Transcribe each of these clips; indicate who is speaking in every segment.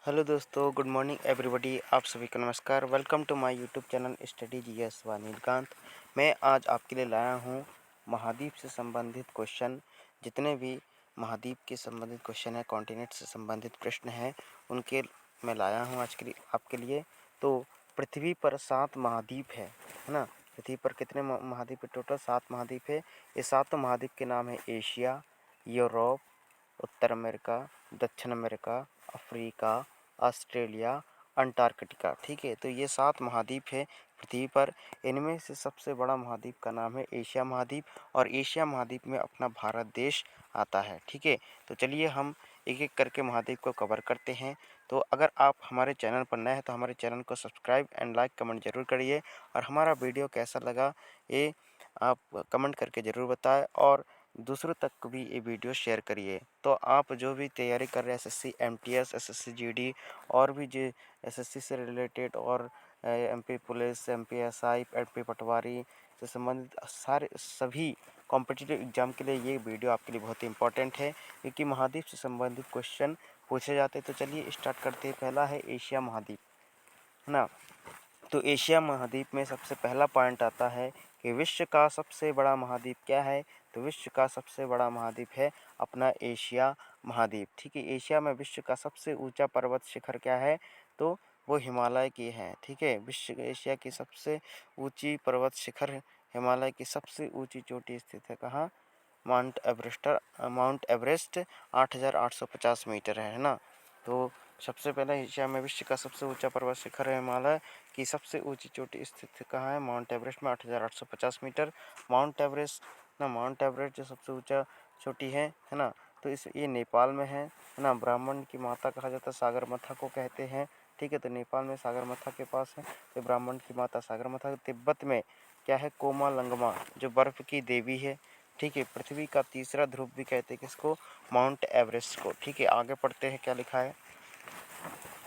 Speaker 1: Hello दोस्तों, good morning everybody. आप सभी को नमस्कार। Welcome to my YouTube channel study GS व नीलकांत। मैं आज आपके लिए लाया हूँ महाद्वीप से संबंधित क्वेश्चन। जितने भी महाद्वीप के संबंधित क्वेश्चन हैं, कॉन्टिनेंट से संबंधित प्रश्न हैं, उनके मैं लाया हूँ आज के लिए आपके लिए। तो पृथ्वी पर 7 महाद्वीप है ना। पृथ्वी पर कितने महाद्वीप है? टोटल 7 महाद्वीप है। ये 7 महाद्वीप के नाम है एशिया, यूरोप, उत्तर अमेरिका, दक्षिण अमेरिका, अफ्रीका, ऑस्ट्रेलिया, अंटार्कटिका। ठीक है, तो ये 7 महाद्वीप है पृथ्वी पर। इनमें से सबसे बड़ा महाद्वीप का नाम है एशिया महाद्वीप, और एशिया महाद्वीप में अपना भारत देश आता है। ठीक है, तो चलिए हम एक एक करके महाद्वीप को कवर करते हैं। तो अगर आप हमारे चैनल पर नए हैं तो हमारे चैनल को सब्सक्राइब एंड लाइक कमेंट जरूर करिए, और हमारा वीडियो कैसा लगा ये आप कमेंट करके ज़रूर बताएं, और दूसरों तक भी ये वीडियो शेयर करिए। तो आप जो भी तैयारी कर रहे हैं, एसएससी एमटीएस, एसएससी जीडी, और भी जो एसएससी से रिलेटेड, और MP police, MP SI, MP पटवारी से संबंधित सारे सभी कॉम्पिटिटिव एग्जाम के लिए ये वीडियो आपके लिए बहुत ही इंपॉर्टेंट है, क्योंकि महाद्वीप से संबंधित क्वेश्चन पूछे जाते हैं। तो चलिए स्टार्ट करते हैं। पहला है एशिया महाद्वीप, है ना। तो एशिया महाद्वीप में सबसे पहला पॉइंट आता है कि विश्व का सबसे बड़ा महाद्वीप क्या है? तो विश्व का सबसे बड़ा महाद्वीप है अपना एशिया महाद्वीप। ठीक है, एशिया में विश्व का सबसे ऊंचा पर्वत शिखर क्या है? तो वो हिमालय की है। ठीक है, विश्व एशिया की सबसे ऊंची पर्वत शिखर हिमालय की सबसे ऊंची चोटी स्थित है कहाँ? माउंट एवरेस्ट 8,850 मीटर है ना। तो सबसे पहले एशिया में विश्व का सबसे ऊंचा पर्वत शिखर है हिमालय की सबसे ऊंची चोटी स्थित कहाँ है? माउंट एवरेस्ट में 8,850 मीटर। माउंट एवरेस्ट जो सबसे ऊंचा चोटी है ना। तो ये नेपाल में है ना। ब्राह्मण की माता कहा जाता है, सागरमाथा को कहते हैं। ठीक है, तो नेपाल में सागरमाथा के पास है, तो ब्राह्मण की माता सागरमाथा। तिब्बत में क्या है? कोमालंगमा, जो बर्फ की देवी है। ठीक है, पृथ्वी का तीसरा ध्रुव भी कहते हैं किसको? माउंट एवरेस्ट को। ठीक है, आगे पढ़ते हैं क्या लिखा है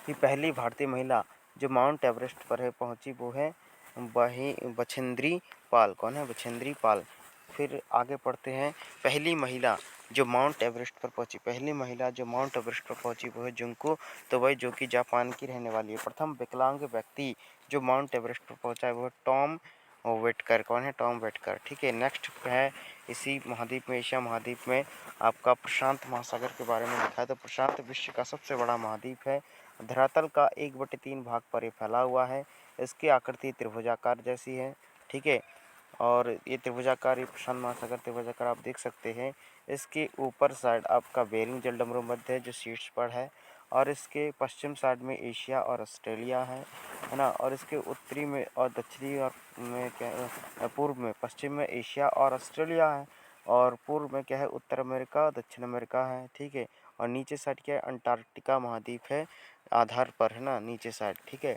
Speaker 1: कि पहली भारतीय महिला जो माउंट एवरेस्ट पर है पहुंची वो है बछेंद्री पाल। कौन है? बछेंद्री पाल। फिर आगे पढ़ते हैं, पहली महिला जो माउंट एवरेस्ट पर पहुंची, पहली महिला जो माउंट एवरेस्ट पर पहुंची वो है जुंको तोबई, जो कि जापान की रहने वाली है। प्रथम विकलांग व्यक्ति जो माउंट एवरेस्ट पर पहुंचा है वो है टॉम वेटकर। कौन है? टॉम वेटकर। ठीक है, नेक्स्ट है इसी महाद्वीप में, एशिया महाद्वीप में आपका प्रशांत महासागर के बारे में लिखा है। तो प्रशांत विश्व का सबसे बड़ा महाद्वीप है। धरातल का 1/3 भाग पर ये फैला हुआ है। इसकी आकृति त्रिभुजाकार जैसी है। ठीक है, और ये त्रिभुजाकार, ये प्रशांत महासागर त्रिभुजाकार आप देख सकते हैं। इसके ऊपर साइड आपका बेरिंग जलडमरू मध्य है जो शीर्ष पर है, और इसके पश्चिम साइड में एशिया और ऑस्ट्रेलिया है ना। और इसके उत्तरी में और दक्षिणी और में क्या, पूर्व में, पश्चिम में एशिया और ऑस्ट्रेलिया है, और पूर्व में क्या है? उत्तर अमेरिका, दक्षिण अमेरिका है। ठीक है, और नीचे साइड क्या है? अंटार्कटिका महाद्वीप है आधार पर, है ना, नीचे साइड। ठीक है,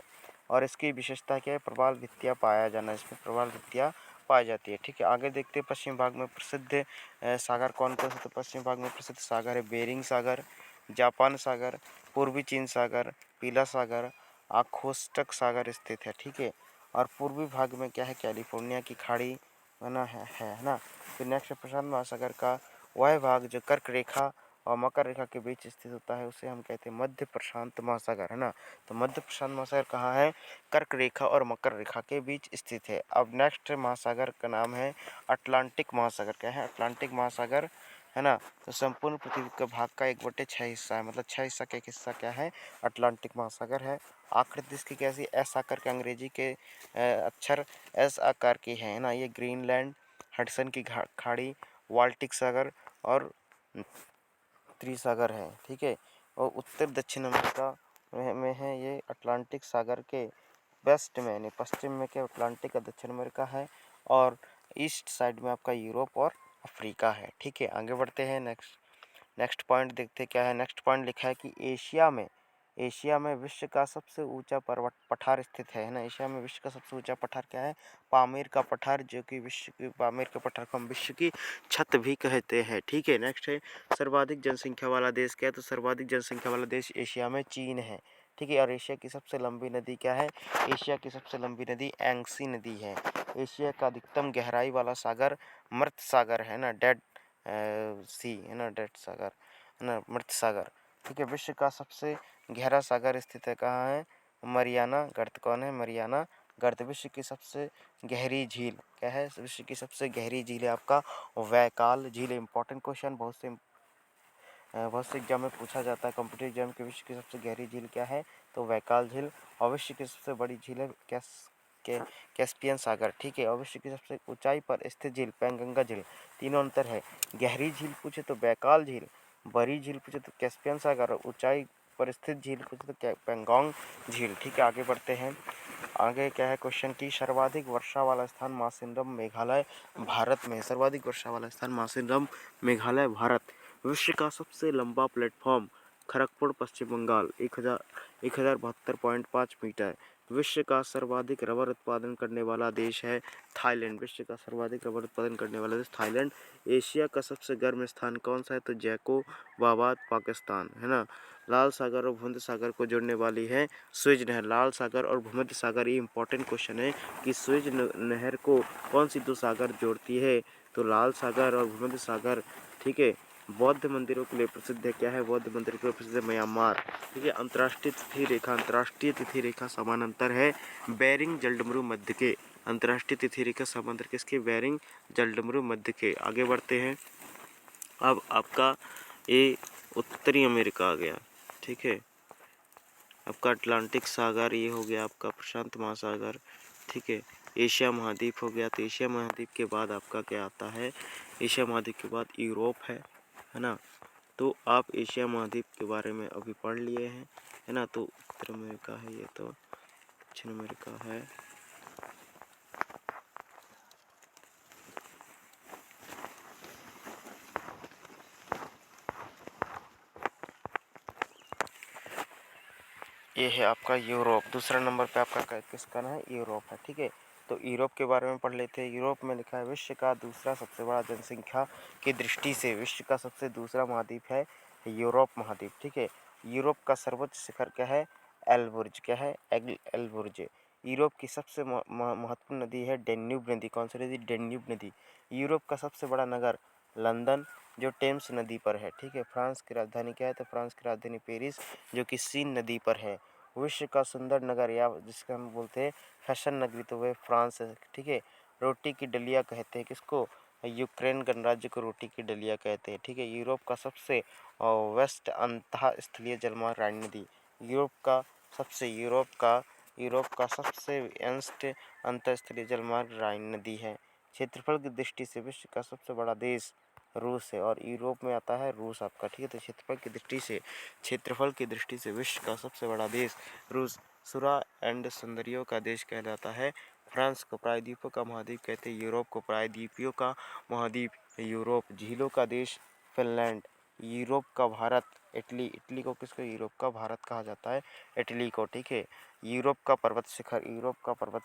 Speaker 1: और इसकी विशेषता क्या है? प्रवाल भित्तियाँ पाया जाना, इसमें प्रवाल भित्तियाँ पाई जाती है। ठीक है, आगे देखते हैं पश्चिम भाग में प्रसिद्ध सागर कौन कौन से? तो पश्चिम भाग में प्रसिद्ध सागर है बेरिंग सागर, जापान सागर, पूर्वी चीन सागर, पीला सागर, आखोस्टक सागर स्थित है। ठीक है, और पूर्वी भाग में क्या है? कैलिफोर्निया की खाड़ी बना है ना। फिर नेक्स्ट प्रशांत महासागर का वह भाग जो कर्क रेखा और मकर रेखा के बीच स्थित होता है उसे हम कहते हैं मध्य प्रशांत महासागर, है ना। तो मध्य प्रशांत महासागर कहाँ है? कर्क रेखा और मकर रेखा के बीच स्थित है। अब नेक्स्ट महासागर का नाम है अटलांटिक महासागर। क्या है? अटलांटिक महासागर, है ना। तो संपूर्ण पृथ्वी के भाग का 1/6 हिस्सा है, मतलब 6 हिस्सा का एक हिस्सा क्या है? अटलांटिक महासागर है। आकृति इसकी कैसी? एस आकार के, अंग्रेजी के अक्षर एस आकार की है ना। ये ग्रीनलैंड, हडसन की खाड़ी, बाल्टिक सागर और त्रिसागर है। ठीक है, और उत्तर दक्षिण अमेरिका में है ये अटलांटिक सागर के वेस्ट में, यानी पश्चिम में क्या? अटलांटिक का दक्षिण अमेरिका है, और ईस्ट साइड में आपका यूरोप और अफ्रीका है। ठीक है, आगे बढ़ते हैं। नेक्स्ट पॉइंट देखते हैं क्या है। नेक्स्ट पॉइंट लिखा है कि एशिया में विश्व का सबसे ऊंचा पर्वत पठार स्थित है ना। एशिया में विश्व का सबसे ऊंचा पठार क्या है? पामीर का पठार, जो कि विश्व की, पामीर का पठार को हम विश्व की छत भी कहते हैं। ठीक है, नेक्स्ट है सर्वाधिक जनसंख्या वाला देश क्या है? तो सर्वाधिक जनसंख्या वाला देश एशिया में चीन है। ठीक है, और एशिया की सबसे लंबी नदी क्या है? एशिया की सबसे लंबी नदी एंग्सी नदी है। एशिया का अधिकतम गहराई वाला सागर मृत सागर है ना, डेड सी, है ना, डेड सागर, है ना, मृत सागर। ठीक है, विश्व का सबसे गहरा सागर स्थित है कहाँ है? मरियाना गर्त। कौन है? मरियाना गर्त। विश्व की सबसे गहरी झील क्या है? विश्व की सबसे गहरी झील है आपका वैकाल झील। इंपॉर्टेंट क्वेश्चन, बहुत से एग्जाम में पूछा जाता है कॉम्पिटिटिव एग्जाम के। विश्व की सबसे गहरी झील क्या है? तो वैकाल झील। और विश्व की सबसे बड़ी झील है कैस्पियन सागर, ठीक है। और विश्व की सबसे ऊंचाई पर स्थित झील पेंगंगा झील। तीनों अंतर है, गहरी झील पूछे तो वैकाल झील, बड़ी झील पूछे तो कैस्पियन सागर, और ऊंचाई पर स्थित झील पूछे तो पेंगोंग झील, ठीक है। आगे बढ़ते हैं। आगे क्या है क्वेश्चन की? सर्वाधिक वर्षा वाला स्थान मासिनराम मेघालय भारत में। सर्वाधिक वर्षा वाला स्थान मासिनराम मेघालय भारत। विश्व का सबसे लंबा प्लेटफॉर्म खड़गपुर पश्चिम बंगाल 1072.5 मीटर। विश्व का सर्वाधिक रबर उत्पादन करने वाला देश है थाईलैंड। विश्व का सर्वाधिक रबर उत्पादन करने वाला देश थाईलैंड। एशिया का सबसे गर्म स्थान कौन सा है? तो जैकोबाबाद पाकिस्तान, है ना। लाल सागर और भूमध्य सागर को जोड़ने वाली है स्वेज नहर। लाल सागर और भूमध्य सागर, ये इंपॉर्टेंट क्वेश्चन है कि स्वेज नहर को कौन सी दो सागर जोड़ती है? तो लाल सागर और भूमध्य सागर, ठीक है। बौद्ध मंदिरों के लिए प्रसिद्ध है। क्या है? बौद्ध मंदिर के लिए प्रसिद्ध है म्यांमार, ठीक है। अंतर्राष्ट्रीय तिथि रेखा समानांतर है बेरिंग जलडमरू मध्य के। अंतर्राष्ट्रीय तिथि रेखा समांतर किसके? बेरिंग जलडमरू मध्य के। आगे बढ़ते हैं। अब आपका ये उत्तरी अमेरिका आ गया, ठीक है। आपका अटलांटिक सागर ये हो गया, आपका प्रशांत महासागर, ठीक है। एशिया महाद्वीप हो गया। तो एशिया महाद्वीप के बाद आपका क्या आता है? एशिया महाद्वीप के बाद यूरोप है ना। तो आप एशिया महाद्वीप के बारे में अभी पढ़ लिए हैं, है ना। तो उत्तर अमेरिका है, ये तो दक्षिण अमेरिका है। ये है आपका यूरोप। दूसरा नंबर पे आपका किसका है? यूरोप है, ठीक है। तो यूरोप के बारे में पढ़ लेते हैं। यूरोप में लिखा है विश्व का दूसरा सबसे बड़ा जनसंख्या की दृष्टि से विश्व का सबसे दूसरा महाद्वीप है यूरोप महाद्वीप, ठीक है। यूरोप का सर्वोच्च शिखर क्या है? एलबुर्ज। क्या है? एलबुर्ज। यूरोप की सबसे महत्वपूर्ण नदी है डेन्यूब नदी। कौन सी नदी? डेन्यूब नदी। यूरोप का सबसे बड़ा नगर लंदन, जो टेम्स नदी पर है, ठीक है। फ्रांस की राजधानी क्या है? तो फ्रांस की राजधानी पेरिस, जो कि सीन नदी पर है। विश्व का सुंदर नगर, या जिसका हम बोलते हैं फैशन नगरी, तो वह फ्रांस है, ठीक है। रोटी की डलिया कहते हैं किसको? यूक्रेन गणराज्य को रोटी की डलिया कहते हैं, ठीक है। यूरोप का सबसे वेस्ट अंतः स्थलीय जलमार्ग राइन नदी। यूरोप का सबसे व्यस्त अंतःस्थलीय जलमार्ग राइन नदी है। क्षेत्रफल की दृष्टि से विश्व का सबसे बड़ा देश रूस है, और यूरोप में आता है रूस आपका, ठीक है। तो क्षेत्रफल की दृष्टि से विश्व का सबसे बड़ा देश रूस। सुरा एंड सुंदरियों का देश कहलाता है फ्रांस को। प्रायद्वीपों का महाद्वीप कहते हैं यूरोप को। प्रायद्वीपियों का महाद्वीप यूरोप। झीलों का देश फिनलैंड। यूरोप का भारत इटली। इटली को किसको? यूरोप का भारत कहा जाता है इटली को, ठीक है। यूरोप का पर्वत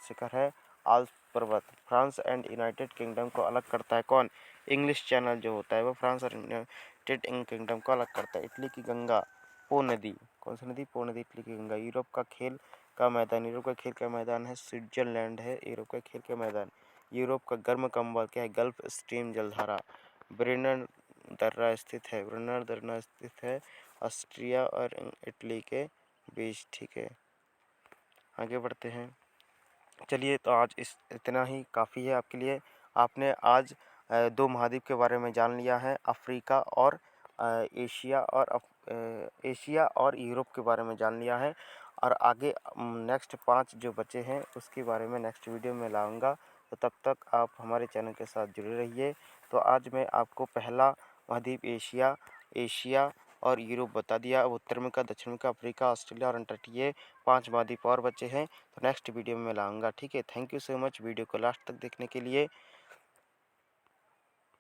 Speaker 1: शिखर है आल्प्स पर्वत। फ्रांस एंड यूनाइटेड किंगडम को अलग करता है कौन? इंग्लिश चैनल जो होता है वो फ्रांस और यूनाइटेड किंगडम को अलग करता है। इटली की गंगा पो नदी। कौन सी नदी? पो नदी इटली की गंगा। यूरोप का खेल का मैदान है स्विट्जरलैंड है यूरोप का खेल का मैदान। यूरोप का गर्म कंबल क्या है? गल्फ स्ट्रीम जलधारा। ब्रेनर दर्रा स्थित है ऑस्ट्रिया और इटली के बीच, ठीक है। आगे बढ़ते हैं। चलिए, तो आज इतना ही काफ़ी है आपके लिए। आपने आज दो महाद्वीप के बारे में जान लिया है, अफ्रीका और एशिया और यूरोप के बारे में जान लिया है। और आगे नेक्स्ट 5 जो बचे हैं उसके बारे में नेक्स्ट वीडियो में लाऊंगा। तो तब तक आप हमारे चैनल के साथ जुड़े रहिए। तो आज मैं आपको पहला महाद्वीप एशिया और यूरोप बता दिया। अब उत्तर अमेरिका, दक्षिण अमेरिका, अफ्रीका, ऑस्ट्रेलिया और अंटार्कटिका 5 महाद्वीप और बचे हैं। तो नेक्स्ट वीडियो में मैं लाऊंगा, ठीक है। Thank you so much video को लास्ट तक देखने के लिए।